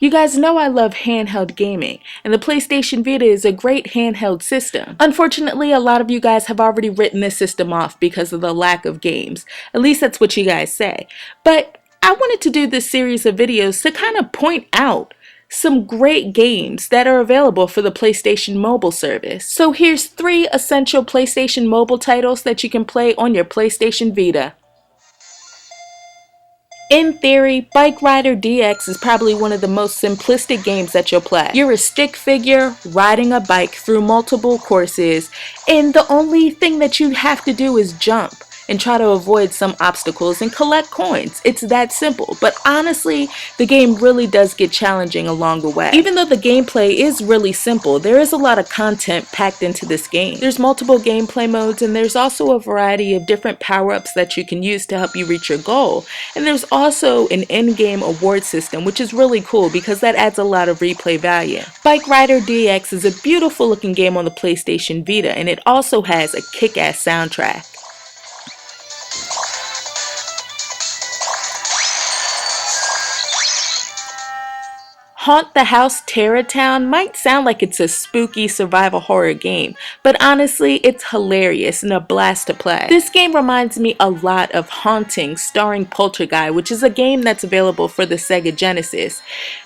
You guys know I love handheld gaming, and the PlayStation Vita is a great handheld system. Unfortunately, a lot of you guys have already written this system off because of the lack of games. At least that's what you guys say. But I wanted to do this series of videos to kind of point out some great games that are available for the PlayStation mobile service. So here's 3 essential PlayStation mobile titles that you can play on your PlayStation Vita. In theory, Bike Rider DX is probably one of the most simplistic games that you'll play. You're a stick figure riding a bike through multiple courses, and the only thing that you have to do is jump and try to avoid some obstacles and collect coins. It's that simple. But honestly, the game really does get challenging along the way. Even though the gameplay is really simple, there is a lot of content packed into this game. There's multiple gameplay modes, and there's also a variety of different power-ups that you can use to help you reach your goal. And there's also an in-game award system, which is really cool because that adds a lot of replay value. Bike Rider DX is a beautiful looking game on the PlayStation Vita, and it also has a kick-ass soundtrack. Haunt the House Tera Town might sound like it's a spooky survival horror game, but honestly, it's hilarious and a blast to play. This game reminds me a lot of Haunting starring Poltergeist, which is a game that's available for the Sega Genesis.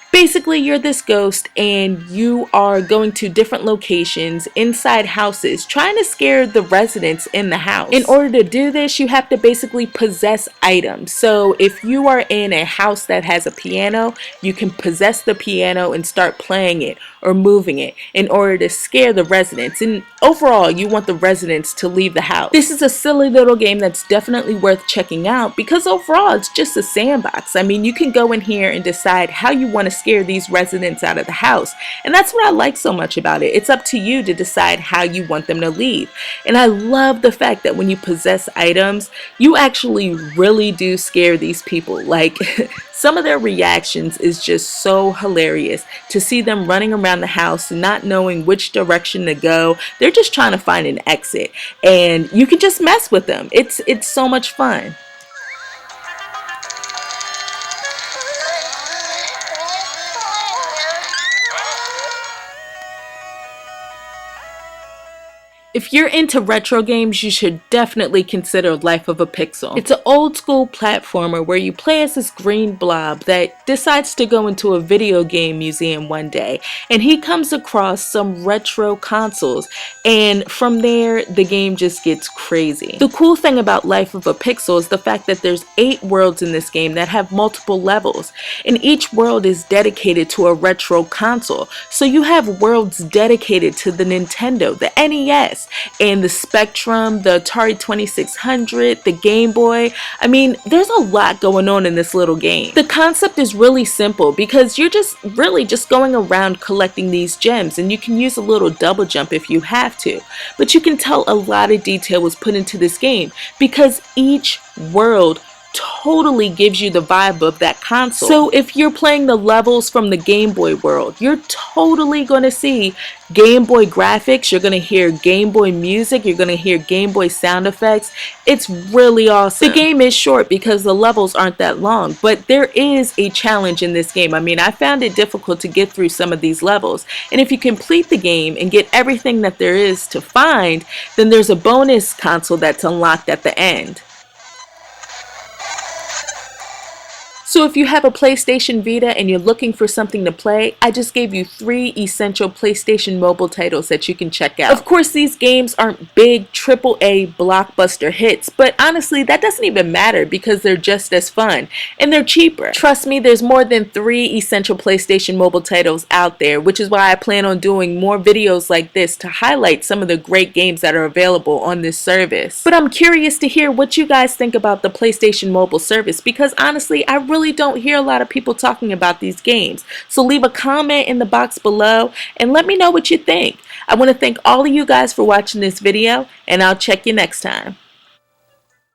Basically, you're this ghost and you are going to different locations inside houses trying to scare the residents in the house. In order to do this, you have to basically possess items. So if you are in a house that has a piano, you can possess the piano and start playing it or moving it in order to scare the residents. And overall, you want the residents to leave the house. This is a silly little game that's definitely worth checking out because overall, it's just a sandbox. I mean, you can go in here and decide how you want to scare these residents out of the house, and that's what I like so much about it. It's up to you to decide how you want them to leave. And I love the fact that when you possess items, you actually really do scare these people. Like some of their reactions is just so hilarious to see them running around the house not knowing which direction to go. They're just trying to find an exit, and you can just mess with them. It's so much fun. If you're into retro games, you should definitely consider Life of a Pixel. It's an old school platformer where you play as this green blob that decides to go into a video game museum one day, and he comes across some retro consoles, and from there the game just gets crazy. The cool thing about Life of a Pixel is the fact that there's 8 worlds in this game that have multiple levels, and each world is dedicated to a retro console. So you have worlds dedicated to the Nintendo, the NES, and the Spectrum, the Atari 2600, the Game Boy. I mean, there's a lot going on in this little game. The concept is really simple because you're just really just going around collecting these gems, and you can use a little double jump if you have to. But you can tell a lot of detail was put into this game because each world totally gives you the vibe of that console. So if you're playing the levels from the Game Boy world, you're totally going to see Game Boy graphics, you're going to hear Game Boy music, you're going to hear Game Boy sound effects. It's really awesome. The game is short because the levels aren't that long, but there is a challenge in this game. I mean, I found it difficult to get through some of these levels, and if you complete the game and get everything that there is to find, then there's a bonus console that's unlocked at the end. So if you have a PlayStation Vita and you're looking for something to play, I just gave you 3 essential PlayStation mobile titles that you can check out. Of course, these games aren't big AAA blockbuster hits, but honestly, that doesn't even matter because they're just as fun and they're cheaper. Trust me, there's more than 3 essential PlayStation mobile titles out there, which is why I plan on doing more videos like this to highlight some of the great games that are available on this service. But I'm curious to hear what you guys think about the PlayStation mobile service because honestly, I really don't hear a lot of people talking about these games. So leave a comment in the box below and let me know what you think. I want to thank all of you guys for watching this video, and I'll check you next time.